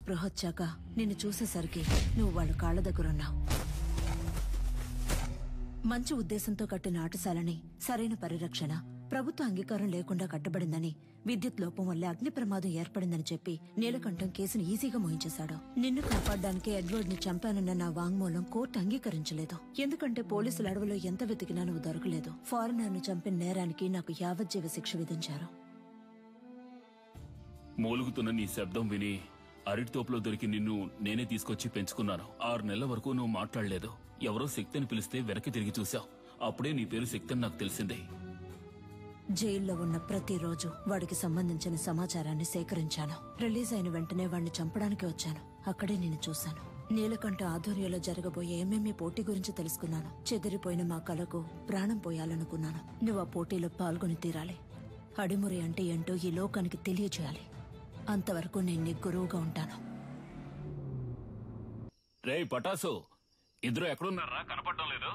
స్పృహ వచ్చాక నిన్ను చూసేసరికి నువ్వు వాళ్ళ కాళ్ల దగ్గరున్నావు. మంచి ఉద్దేశంతో కట్టిన ఆటశాలని సరైన పరిరక్షణ, ప్రభుత్వ అంగీకారం లేకుండా కట్టబడిందని, విద్యుత్ లోపం వల్ల అగ్ని ప్రమాదం ఏర్పడిందని చెప్పి నీలకంఠం కేసును ఈజీగా మోయించేశాడు. నిన్ను కాపాడడానికి ఎడ్వర్డ్ ని చంపానన్న నా వాంగ్మూలం కోర్టు అంగీకరించలేదు. ఎందుకంటే పోలీసుల అడవిలో ఎంత వెతికినా నువ్వు దొరకలేదు. ఫారినర్ ను చంపిన నేరానికి నాకు యావజ్జీవ శిక్ష విధించారు. మూలుగుతున్న నీ శబ్దం విని అరటి తోపులో దొరికి నిన్ను నేనే తీసుకొచ్చి పెంచుకున్నాను. 6 నెలల వరకు నువ్వు మాట్లాడలేదు. ఎవరో శక్తిని పిలిస్తే వెనక్కి తిరిగి చూశావు. అప్పుడే నీ పేరు శక్తి అని నాకు తెలిసిందే. జైల్లో ఉన్న ప్రతిరోజు వాడికి సంబంధించిన సమాచారాన్ని సేకరించాను. రిలీజ్ అయిన వెంటనే వాడిని చంపడానికి వచ్చాను. అక్కడే నేను చూశాను. నీలకంఠ ఆధ్వర్యంలో జరగబోయే ఎంఎంఏ పోటీ గురించి తెలుసుకున్నాను. చెదిరిపోయిన మా కళకు ప్రాణం పోయాలనుకున్నాను. నువ్వు ఆ పోటీలో పాల్గొని తీరాలి. అడిమురి అంటే ఏంటో ఈ లోకానికి తెలియజేయాలి. అంతవరకు నేను నీ గురువుగా ఉంటాను. రే పటాసు, ఇద్దరు ఎక్కడున్నారా? కనపడడం లేదు.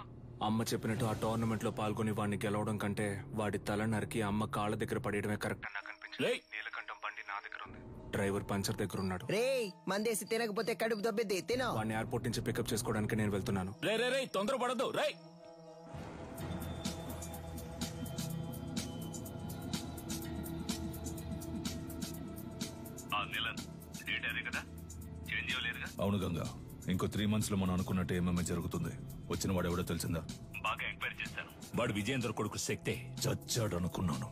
అమ్మ చెప్పినట్టు ఆ టోర్నమెంట్ లో పాల్గొని వాడిని గెలవడం కంటే వాడి తల నరికి అమ్మ కాళ్ళ దగ్గర పడేయడమే కరెక్ట్ అని నాకు అనిపించింది. నీలకంఠం బండి నా దగ్గర ఉంది. డ్రైవర్ పంచర్ దగ్గర ఉన్నాడు. రే మందేసి తినకపోతే కడుపు దొబ్బిద్ది. తినో. వాడిని ఎయిర్పోర్ట్ నుంచి పికప్ చేసుకోవడానికి నేను వెళ్తున్నాను. రే రే రే తొందరపడద్దు. రే అవును గంగా, ఇంకో 3 months లో మనం అనుకున్నట్టు ఏమేమి జరుగుతుంది. వచ్చిన వాడు ఎవడో తెలిసిందా? బాగా ఎంక్వైరీ చేశాను. వాడు విజయేంద్ర కొడుకు శక్తే. చచ్చాడు అనుకున్నాను.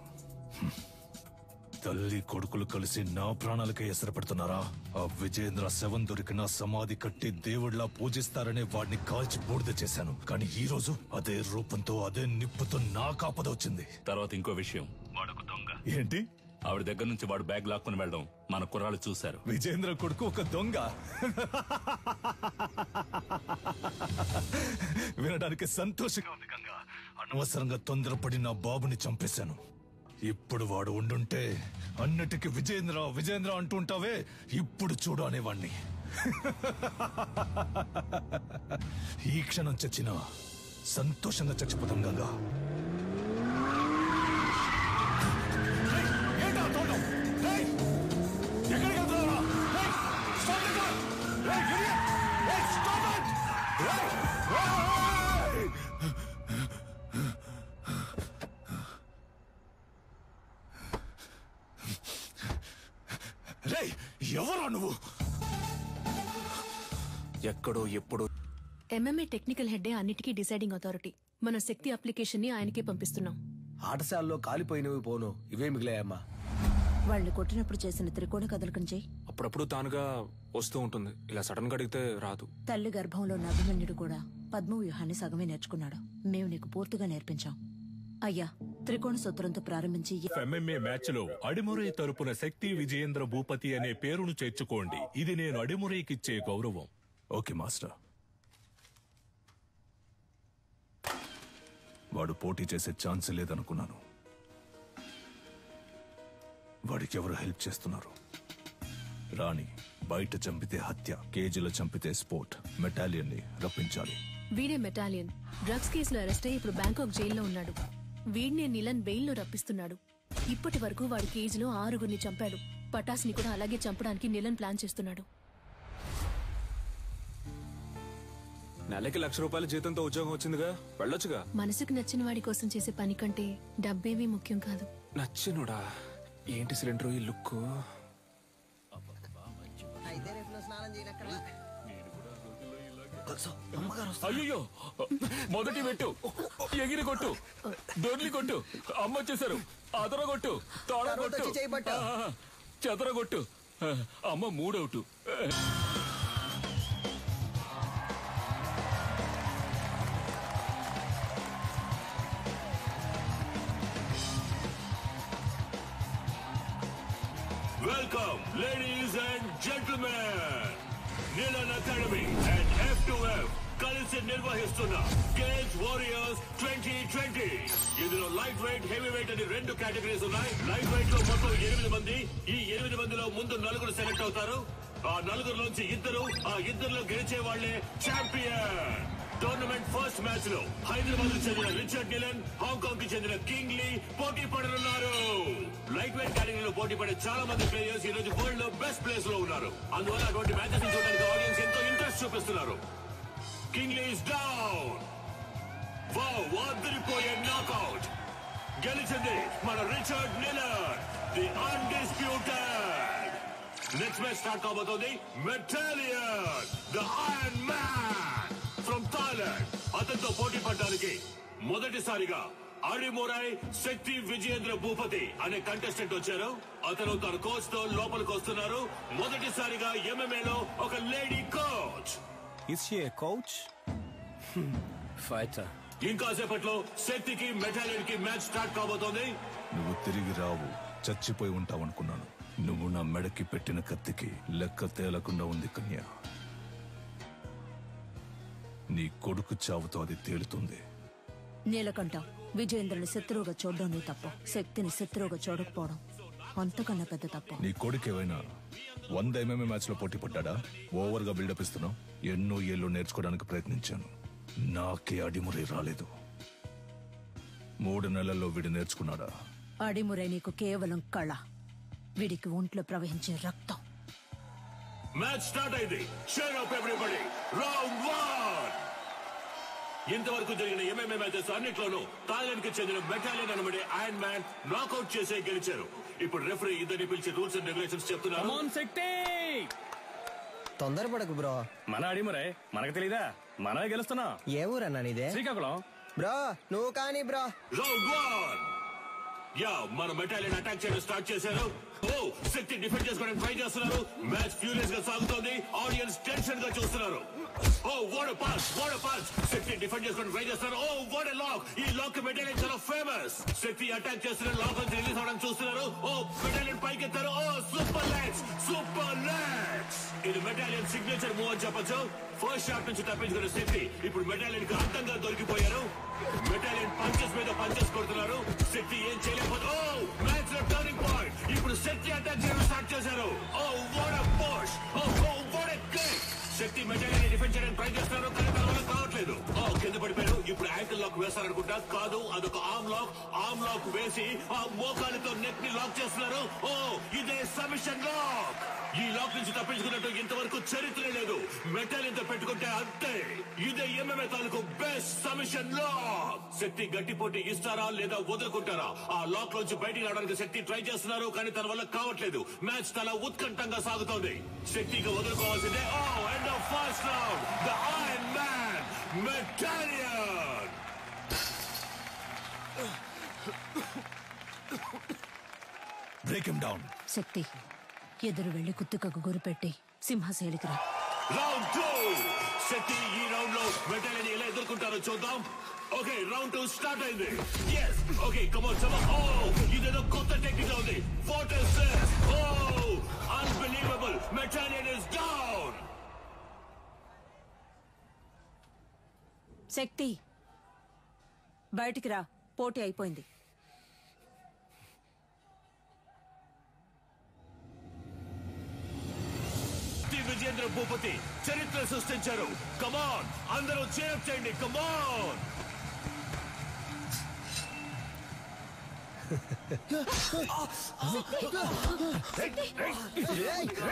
తల్లి కొడుకులు కలిసి నా ప్రాణాలకే ఎసరు పెడుతున్నారా? ఆ విజయేంద్ర శవం దొరికిన సమాధి కట్టి దేవుడిలా పూజిస్తారనే వాడిని కాల్చి బూడిద చేశాను. కానీ ఈ రోజు అదే రూపంతో అదే నిప్పుతో నా కాపద వచ్చింది. తర్వాత ఇంకో విషయం, వాడొక దొంగ. ఏంటి? ఆవిడ దగ్గర నుంచి వాడు బ్యాగ్ లాక్కుని వెళ్ళడం మన కుర్రాళ్ళు చూశారు. విజయేంద్ర కొడుకు ఒక దొంగ? వినడానికి సంతోషంగా ఉంది గంగా. అనవసరంగా తొందరపడి నా బాబుని చంపేశాను. ఇప్పుడు వాడు ఉండుంటే అన్నిటికీ విజయేంద్ర విజయేంద్ర అంటుంటావే, ఇప్పుడు చూడు అనేవాణ్ణి. ఈ క్షణం చచ్చినా సంతోషంగా చచ్చిపోతాం గంగా. ఎవరా నువ్వు? ఎక్కడో ఎప్పుడో ఎంఎంఏ టెక్నికల్ హెడ్డే అన్నిటికీ డిసైడింగ్ అథారిటీ. మన శక్తి అప్లికేషన్ ని ఆయనకే పంపిస్తున్నాం. ఆటశాలలో కాలిపోయినవి పోను, ఇవే మిగిలాయమ్మా. వాళ్ళని కొట్టినప్పుడు చేసిన త్రికోణ కదలికం చేయి. అప్పుడప్పుడు తానుగా వస్తూ ఉంటుంది. ఇలా సడన్ గా అడిగితే రాదు. తల్లి గర్భంలో ఉన్న అభిమన్యుడు కూడా పద్మవ్యూహాన్ని సగమే నేర్చుకున్నాడు. మేము నీకు పూర్తిగా నేర్పించాం. అయ్యా, త్రికోణ సూత్రంతో ప్రారంభించి ఎంఎంఏ మ్యాచ్ లో అడిమురై తరపున శక్తి విజయేంద్ర భూపతి అనే పేరును చేర్చుకోండి. ఇది నేను అడిమురైకిచ్చే గౌరవం. Okay master. వాడు పోటీ చేసే ఛాన్స్ లేదనుకున్నాను. వాడికి ఎవరు హెల్ప్ చేస్తున్నారు? రాణి బయట చంపితే హత్య, కేజీలో చంపితే స్పోర్ట్. మెటాలియన్ ని రప్పించాలి. వీడే మెటాలియన్. డ్రగ్స్ కేసులో అరెస్ట్ అయ్యి ఇప్పుడు బ్యాంకాక్ జైల్లో ఉన్నాడు. వీడినే నిలన్ బెయిల్లో రప్పిస్తున్నాడు. ఇప్పటి వరకు వాడి కేజీలో 6గురిని చంపాడు. పటాస్ ని కూడా అలాగే చంపడానికి నిలన్ ప్లాన్ చేస్తున్నాడు. నెలకి ₹1,00,000 జీతంతో ఉద్యోగం వచ్చిందిగా, వెళ్ళొచ్చుగా. మనసుకు నచ్చిన వాడి కోసం చేసే పని కంటే డబ్బేమీ ముఖ్యం కాదు. నచ్చినోడా? ఏంటి సిలిండర్ ఈ లుక్? అయ్యో, మొదటి పెట్టు, ఎగిరి కొట్టు, దొర్లి కొట్టు, అమ్మ వచ్చేసారు. అదర కొట్టు, తోడ కొట్టు, చెదర కొట్టు. అమ్మ 3 out. Welcome ladies and gentlemen. Neelan academy and F2F కలిసి నిర్వహిస్తున్న కేజ్ వారియర్స్ 2020. ఇందులో లైట్ వెయిట్, హెవీ వెయిట్ అని 2 కేటగిరీస్ ఉన్నాయి. లైట్ వెయిట్ లో మొత్తం 8 మంది. ఈ 8 మందిలో ముందు 4 సెలెక్ట్ అవుతారు. ఆ 4లోంచి 2, ఆ 2లో గెలిచే వాళ్లే ఛాంపియన్. టోర్నమెంట్ ఫస్ట్ మ్యాచ్ లో హైదరాబాద్ కు చెందిన రిచర్డ్ నిలన్, హాంకాంగ్ కి చెందిన కింగ్ లీ పోటీ పడనున్నారు. లైట్ వెయిట్ కేటగిరీలో పోటీ పడే చాలా మంది ప్లేయర్స్ ఈ రోజు వరల్డ్ లో బెస్ట్ ప్లేస్ లో ఉన్నారు. అందువల్ల అటువంటి మ్యాచెస్ చూడడానికి ఆడియన్స్ ఎంతో ఇంట్రెస్ట్ చూపిస్తున్నారు. King Lee is down. Wow, అదిరిపోయే నాకౌట్. గెలిచింది మన Richard Neelan, the undisputed. Next match start కాబోతోంది. Metalian, the iron man from Thailand. అతనితో పోటీ పడడానికి మొదటిసారిగా అడిమురై శక్తి విజయేంద్ర భూపతి అనే కంటెస్టెంట్ వచ్చారు. అతను తన కోచ్ తో లోపలికి వస్తున్నారు. మొదటిసారిగా MMA లో ఒక lady coach. Is she a coach? Fighter. ఇంకాసేపట్లో శక్తికి మెటాలియన్ కి మ్యాచ్ స్టార్ట్ కాబోతోంది. నువ్వు తిరిగి రావు, చచ్చిపోయి ఉంటావనుకున్నాను. నువ్వు నా మెడకి పెట్టిన కత్తికి లెక్క తేలకుండా ఉంది కన్యా. నీ కొడుకు చావుతో అది తేలుతుంది. నీలకంఠం, విజయేంద్రని శత్రువుగా చూడడం నీ తప్పు. శక్తిని శత్రువుగా చూడకపోవడం అంతకన్నా పెద్ద తప్పు. నీ కొడుకు ఏమైనా 100 MMA మ్యాచ్ లో పోటీ పడ్డా? ఓవర్ గా బిల్డప్ ఇస్తున్నావు. ఎన్నో ఏళ్ళు నేర్చుకోవడానికి ప్రయత్నించాను, నాకే అడిమురై రాలేదు. 3 నెలల్లో వీడు నేర్చుకున్నాడా? అడిమురై నీకు కేవలం కళ, వీడికి ఒంట్లో ప్రవహించే రక్తం. మ్యాచ్ స్టార్ట్ అయింది. Cheer up everybody. రౌండ్ 1. ఇంతవరకు జరిగిన MMA మ్యాచెస్ అన్నిట్లోనూ థాయిలాండ్ కి చెందిన మెటాలియన్ అనబడే ఐరన్ మ్యాన్ నాకౌట్ చేసే గెలిచారు. ఇప్పుడు రెఫరీ ఇద్దరిని పిలిచి రూల్స్ అండ్ రెగ్యులేషన్స్ చెప్తున్నారు. తొందరపడకు బ్రో. మన అడిమురై మనకు తెలీదా? మనమే గెలుస్తున్నాం. ఏ ఊరన్నా నీదే? శ్రీకాకుళం. బ్రో నువ్వు కానీ బ్రో. రౌండ్ 1. యా, మన మెటాలియన్ అటాక్ చేయడం స్టార్ట్ చేశారు. ఓ, శక్తి డిఫెండ్ చేసుకోవడానికి ట్రై చేస్తున్నారు. మ్యాచ్ ఫ్యూరియస్ గా సాగుతోంది. ఆడియన్స్ టెన్షన్ గా చూస్తున్నారు. Oh, what a pass, what a pass. Shakti defend చేసుకోవడానికి ట్రై చేస్తున్నారు. Oh, what a lock. ఈ లాక్ మెటాలియన్ చాలా ఫేమస్. శక్తి అటాక్ చేస్తున్న లాక్ నుంచి రిలీజ్ అవడానికి చూస్తున్నారు. ఓ, మెటాలియన్ పైకి ఎత్తారు. Oh, super legs, super legs. ఇది మెటాలియన్ సిగ్నేచర్ మూవ్ అని చెప్పొచ్చు. ఫస్ట్ షాట్ నుంచి తప్పించుకున్న శక్తి ఇప్పుడు మెటాలియన్ కి అర్థంగా దొరికిపోయారు. మెటాలియన్ పంచెస్ మీద పంచెస్ కొడుతున్నారు. శక్తి ఏం చేయలేకపోతే ఓ, మ్యాచ్ లో టర్నింగ్ పాయింట్. ఇప్పుడు శక్తి అటాక్ చేయడం స్టార్ట్ చేశారు. Oh, what a push. Oh, what a kick. Shakti Metalian defend చేయడానికి ట్రై చేస్తున్నారు, కానీ తన వల్ల కావట్లేదు. ఓ, కింద పడిపోయారు. ఇప్పుడు యాంకిల్ లాక్ వేస్తారనుకుంటా. కాదు, అదొక ఆర్మ్ లాక్. ఆర్మ్ లాక్ వేసి ఆ మోకాలితో నెక్ ని లాక్ చేస్తున్నారు. ఓ, ఇదే సబ్మిషన్ లాక్. ఈ లాక్ నుంచి తప్పించుకున్నట్టు ఇంతవరకు చరిత్ర లేదు. మెటాలియన్ తో పెట్టుకుంటే అంతే. ఇదే MMA తాలూకు బెస్ట్ సబ్మిషన్ లాక్. శక్తి గట్టి పోటీ ఇస్తారా లేదా వదులుకుంటారా? ఆ లాక్ నుంచి బయటికి రావడానికి శక్తి ట్రై చేస్తున్నారు, కానీ తన వల్ల కావట్లేదు. మ్యాచ్ చాలా ఉత్కంఠంగా సాగుతోంది. శక్తిగా వదులుకోవాల్సిందే. Oh, end of first round. The iron man Metalian. Break him down. Shakti, ఎదురు వెళ్లి కుత్తుకకు గురిపెట్టి సింహశైలికి రా. రౌండ్ 2. శక్తి ఈ రౌండ్ లో మెటాలియన్ ఎలా ఎదుర్కొంటారో చూద్దాం. ఓకే, రౌండ్ 2 స్టార్ట్ అయింది. yes, okay, come on some. Oh, ఇదేదో కొత్త టెక్నిక్ ఉంది. What is this? Oh, unbelievable. Metalian is down. Shakti, బయటికి రా, పోటీ అయిపోయింది. విజయేంద్ర భూపతి చరిత్ర సృష్టించారు. కమాన్, అందరూ చేర్ చేయండి. కమాన్.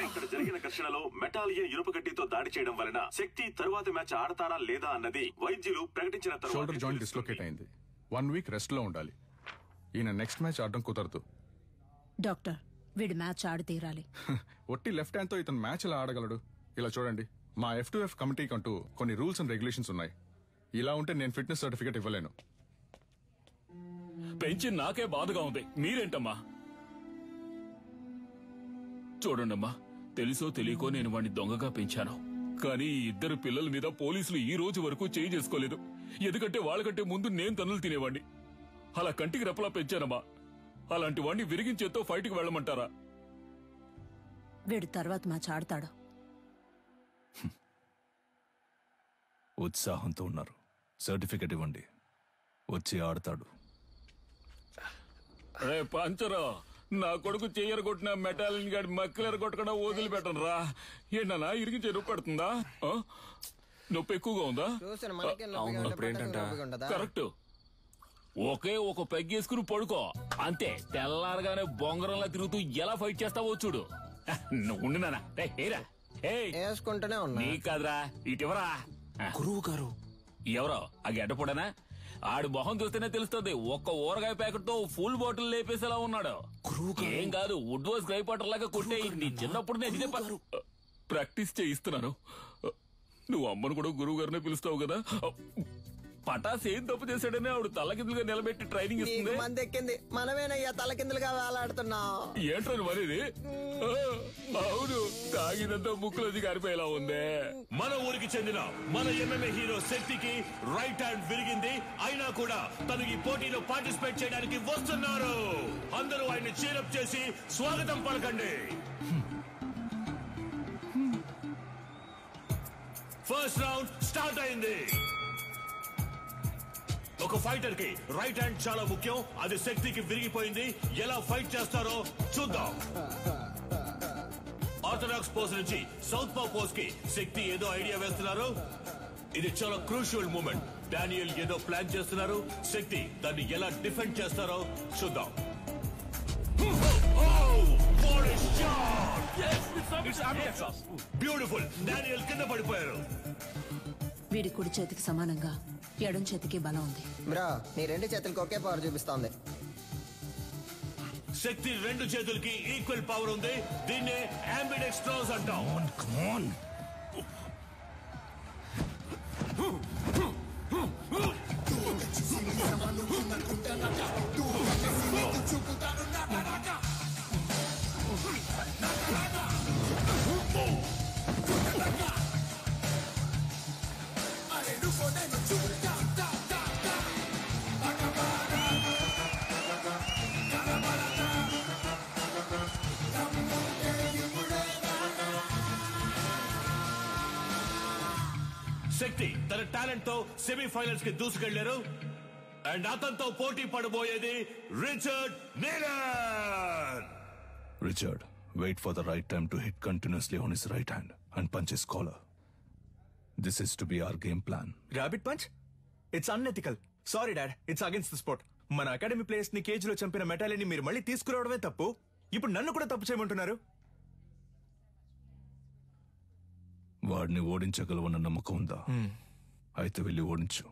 ఇక్కడ జరిగిన ఘర్షణలో మెటాలియన్ ఇనుప గడ్డితో దాడి చేయడం వలన శక్తి తరువాత మ్యాచ్ ఆడతారా లేదా అన్నది వైద్యులు ప్రకటించిన తర్వాత షోల్డర్ జాయింట్ డిస్లోకేట్ అయింది. 1 వీక్ రెస్ట్ లో ఉండాలి. ఈయన నెక్స్ట్ మ్యాచ్ ఆడడం కుదరదు. డాక్టర్, వీడు మ్యాచ్ ఆడి తీరాలి. ఒట్టి లెఫ్ట్ హ్యాండ్ తో ఇతను మ్యాచ్ ఎలా ఆడగలడు? ఇలా చూడండి, మా F2F కమిటీకి అంటూ కొన్ని రూల్స్ అండ్ రెగ్యులేషన్స్ ఉన్నాయి. ఇలా ఉంటే నేను ఫిట్నెస్ సర్టిఫికేట్ ఇవ్వలేను. పెంచి నాకే బాధగా ఉంది. మీరేంటమ్మా? చూడండమ్మా, తెలుసో తెలియకో నేను వాడిని దొంగగా పెంచాను. కానీ ఈ 2 పిల్లల మీద పోలీసులు ఈ రోజు వరకు చేయి చేసుకోలేదు. ఎందుకంటే వాళ్ళకంటే ముందు నేను తన్నులు తినేవాడిని. అలా కంటికి రెప్పలా పెంచానమ్మా. అలాంటి వాడిని విరిగించేతో ఫైట్కి వెళ్ళమంటారా? వీడు తర్వాత మ్యాచ్ ఆడతాడు. ఉత్సాహంతో ఉన్నారు. సర్టిఫికెట్ ఇవ్వండి, వచ్చి ఆడతాడు. రే పంచరా, నా కొడుకు చెయ్యరు కొట్టిన మెటాలియన్ గాడి మక్కలేరు కొట్టకుండా వదిలిపెట్టను రా. ఏంటన్నా ఇరిగి చెరువు పడుతుందా? నొప్పి ఎక్కువగా ఉందా? చూసాను మనకే నొప్పిగా ఉంటే పట్టణంలో నొప్పిగా ఉండదా? కరెక్ట్. ఒకే ఒక పెగ్గేసుకుని పడుకో అంతే. తెల్లారగానే బొంగరంలా తిరుగుతూ ఎలా ఫైట్ చేస్తావో చూడు. నువ్వు ఉండినానా? వేసుకుంటూనే ఉన్నా. నీ కాదురా, ఇటువరా. గురువు గారు ఎవరో ఆ గడ్డపడనా? ఆడు మొహం చూస్తేనే తెలుస్తుంది. ఒక్క ఊరగాయ ప్యాకెట్ తో ఫుల్ బాటిల్ లేపేసేలా ఉన్నాడు. ఏం కాదు, వుడ్ వాస్ గ్రై పాటర్ లాగా కొట్టే. నీ చిన్నప్పుడు నేను ఇదే ప్రాక్టీస్ చేయిస్తున్నాను. నువ్వు అమ్మను కూడా గురువు గారినే పిలుస్తావు కదా. పటాస్ ఏం తప్పు చేశాడని ఆవిడ తలకిందులుగా నిలబెట్టి ట్రైనింగ్ ఇస్తుంది. మంది ఎక్కింది, మనమేనయ్యా తలకిందులుగా వేలాడుతున్నావు. ఏంట్రని మరిది? అవును, తాగినంత ముక్కులోది కారిపోయేలా ఉందే. మన ఊరికి చెందిన మన ఎంఎంఏ హీరో శక్తికి రైట్ హ్యాండ్ విరిగింది. అయినా కూడా తను ఈ పోటీలో పార్టిసిపేట్ చేయడానికి వస్తున్నారు. అందరూ ఆయన్ని చీరప్ చేసి స్వాగతం పలకండి. ఫస్ట్ రౌండ్ స్టార్ట్ అయింది. ఒక ఫైటర్ కి రైట్ హ్యాండ్ చాలా ముఖ్యం. అది శక్తికి విరిగిపోయింది. ఎలా ఫైట్ చేస్తారో చూద్దాం. ఆర్థడాక్స్ పోజ్ నుంచి సౌత్ పా పోజ్ కి శక్తి ఏదో ఐడియా వేస్తున్నారు. ఇది చాలా క్రూషియల్ మూమెంట్. డానియల్ ఏదో ప్లాన్ చేస్తున్నారు. శక్తి దాన్ని ఎలా డిఫెండ్ చేస్తారో చూద్దాం. బ్యూటిఫుల్. డానియల్ కింద పడిపోయారు. వీడి కుడి చేతికి సమానంగా ఎడం చేతికి బలం ఉంది. బ్రో, నీ రెండు చేతులకి ఒకే పవర్ చూపిస్తోంది. శక్తి రెండు చేతులకి ఈక్వల్ పవర్ ఉంది. దీన్నే అంబిడెక్స్ట్రోస్ అంటాం. శక్తి తన టాలెంట్ తో సెమీఫైనల్స్ కి దూసుకెళ్లారు. అండ్ అతనితో పోటీ పడబోయేది Richard నీలన్. Richard, wait for the right time to hit continuously on his right hand and punch his collar. This is to be our game plan. Rabbit punch? It's unethical. Sorry, Dad. It's against the sport. మన academy players ని cage లో చంపిన మెటాలిని మీరు మళ్ళీ తీసుకురావడమే తప్పు. ఇప్పుడు నన్ను కూడా తప్పు చేయమంటున్నారు. వాడిని ఓడించగలవన్న నమ్మకం ఉందా? అయితే వెళ్ళి ఓడించు.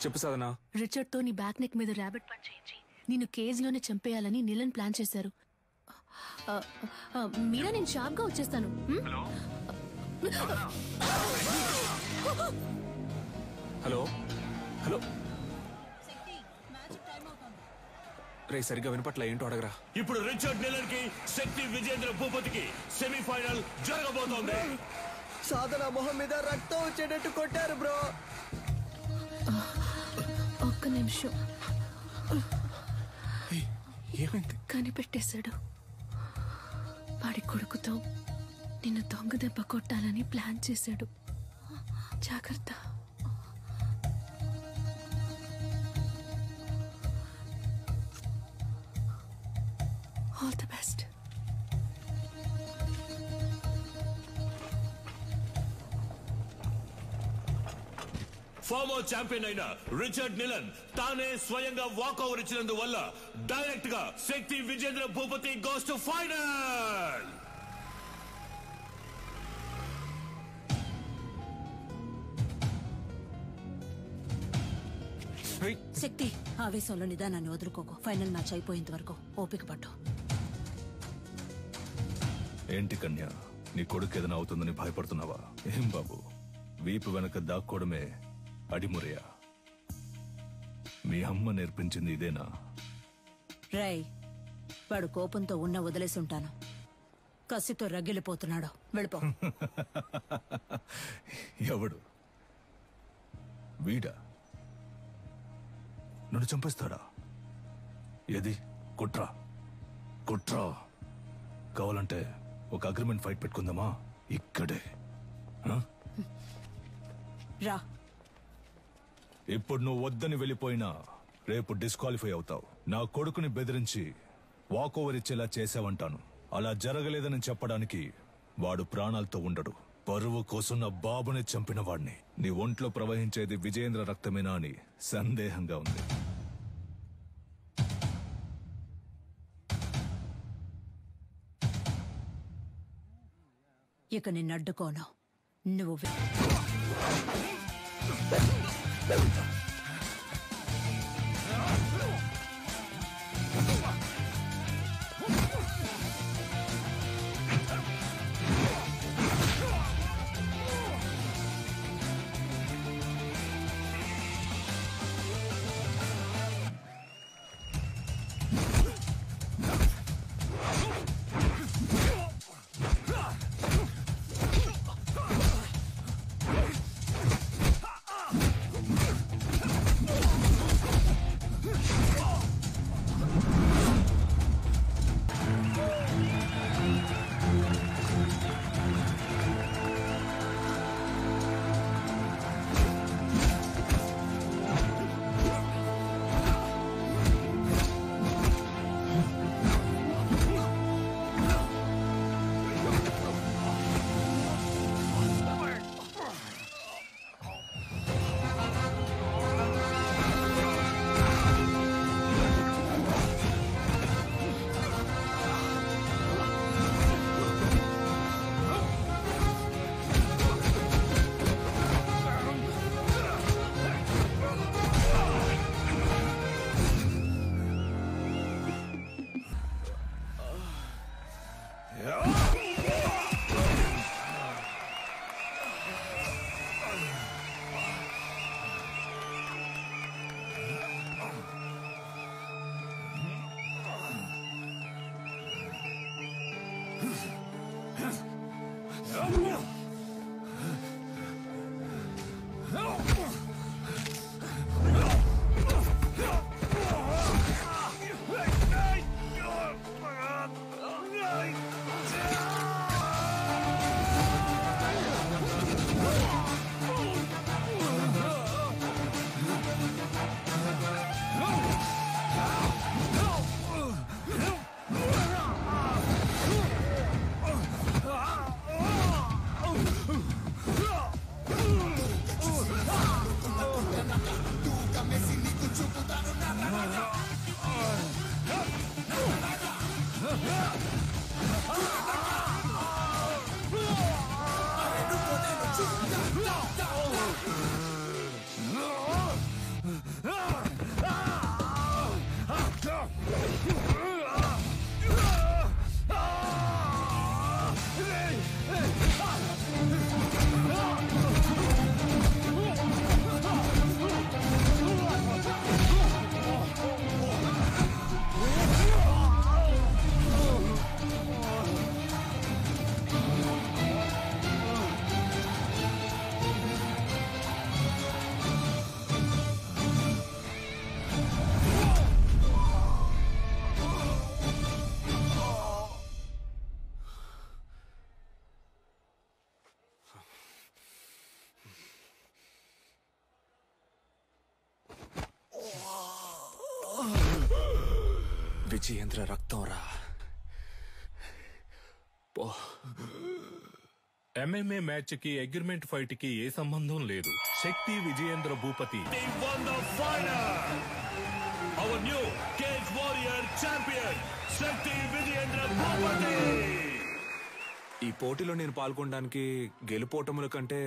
చెప్పు సాధనా. రిచర్డ్ తో నీ బ్యాక్ నెక్ మీద ర్యాబిట్ పంచ్ చేయించి నిన్ను కేజ్ లోనే చంపేయాలని నిలన్ ప్లాన్ చేశారు. మీరా, నేను షార్ప్ గా వచ్చేస్తాను. హలో హలో రే, సరిగ్గా వినపట్ల. ఏంటో అడగరా. ఇప్పుడు రిచర్డ్ నీలన్ కి శక్తి విజేంద్ర భూపతికి సెమీఫైనల్ జరగబోతోంది. సాధన మొహం మీద రక్తం వచ్చేటట్టు కొట్టారు బ్రో. ఒక్క నిమిషం. ఏమైంది? కనిపెట్టేశాడు. వాడి కొడుకుతో నిన్ను దొంగ దెబ్బ కొట్టాలని ప్లాన్ చేశాడు. జాగ్రత్త. All the best. Former champion అయిన రిచర్డ్ నీలన్ తానే స్వయంగా వాకౌవర్ ఇచ్చినందువల్ల డైరెక్ట్ గా Shakti Vijendra Bhupathi goes to final. Shakti, ఆవేశంలో నిదానాన్ని వదులుకోకు. ఫైనల్ మ్యాచ్ అయిపోయేంత వరకు ఓపిక పట్టు. ఏంటి కన్య, నీ కొడుకు ఏదైనా అవుతుందని భయపడుతున్నావా? ఏం బాబు, వీపు వెనక దాక్కోవడమే అడిమురయా? మీ అమ్మ నేర్పించింది ఇదేనా? రై, వాడు కోపంతో ఉన్న వదిలేసి ఉంటాను. కసితో రగిలిపోతున్నాడు. వెళ్ళిపో. ఎవడు వీడా? నన్ను చంపేస్తాడా? ఏది? కుట్రా కుట్రా. కావాలంటే ఒక అగ్రిమెంట్ ఫైట్ పెట్టుకుందామా? ఇక్కడే. రా. ఇప్పుడు నువ్వు వద్దని వెళ్ళిపోయినా రేపు డిస్క్వాలిఫై అవుతావు. నా కొడుకుని బెదిరించి వాకోవర్ ఇచ్చేలా చేసావంటాను. అలా జరగలేదని చెప్పడానికి వాడు ప్రాణాలతో ఉండడు. పరువు కోసం నా బాబుని చంపిన వాడిని. నీ ఒంట్లో ప్రవహించేది విజయేంద్ర రక్తమేనా అని సందేహంగా ఉంది. ఇక నిన్ను అడ్డుకోను. నువ్వు విజయేంద్ర రక్తం రా. ఎంఎంఏ మ్యాచ్ కి అగ్రిమెంట్ ఫైట్ కి ఏ సంబంధం లేదు. శక్తి విజయేంద్ర భూపతి ఈ పోటీలో నేను పాల్గొనడానికి గెలుపోటముల కంటే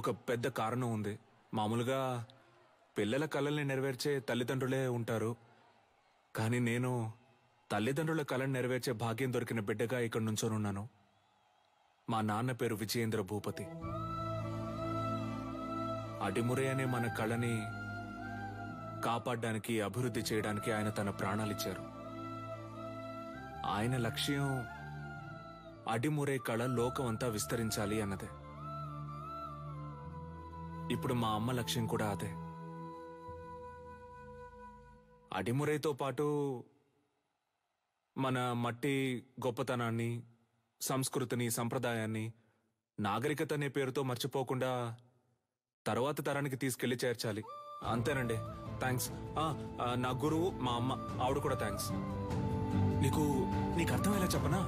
ఒక పెద్ద కారణం ఉంది. మామూలుగా పిల్లల కలల్ని నెరవేర్చే తల్లిదండ్రులే ఉంటారు, కానీ నేను తల్లిదండ్రుల కళను నెరవేర్చే భాగ్యం దొరికిన బిడ్డగా ఇక్కడ నుంచోనున్నాను. మా నాన్న పేరు విజయేంద్ర భూపతి. అడిమురే అనే మన కళని కాపాడడానికి, అభివృద్ధి చేయడానికి ఆయన తన ప్రాణాలిచ్చారు. ఆయన లక్ష్యం అడిమురే కళ లోకమంతా విస్తరించాలి అన్నదే. ఇప్పుడు మా అమ్మ లక్ష్యం కూడా అదే. అడిమురేతో పాటు మన మట్టి గొప్పతనాన్ని, సంస్కృతిని, సంప్రదాయాన్ని, నాగరికత అనే పేరుతో మర్చిపోకుండా తర్వాత తరానికి తీసుకెళ్లి చేర్చాలి. అంతేనండి. థ్యాంక్స్. నా గురువు మా అమ్మ, ఆవిడ కూడా థ్యాంక్స్. నీకు అర్థమయ్యేలా చెప్పనా?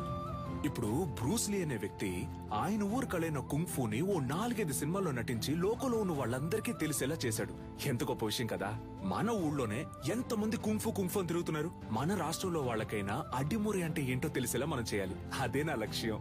ఇప్పుడు బ్రూస్ లీ అనే వ్యక్తి ఆయన ఊరు కళైన కుంగ్ఫూని ఓ 4-5 సినిమాల్లో నటించి లోకంలో ఉన్న వాళ్ళందరికీ తెలిసేలా చేశాడు. ఎంత గొప్ప విషయం కదా. మన ఊళ్ళోనే ఎంతమంది కుంగ్ఫూ అని తిరుగుతున్నారు. మన రాష్ట్రంలో వాళ్ళకైనా అడ్డిమురి అంటే ఏంటో తెలిసేలా మనం చేయాలి. అదే నా లక్ష్యం.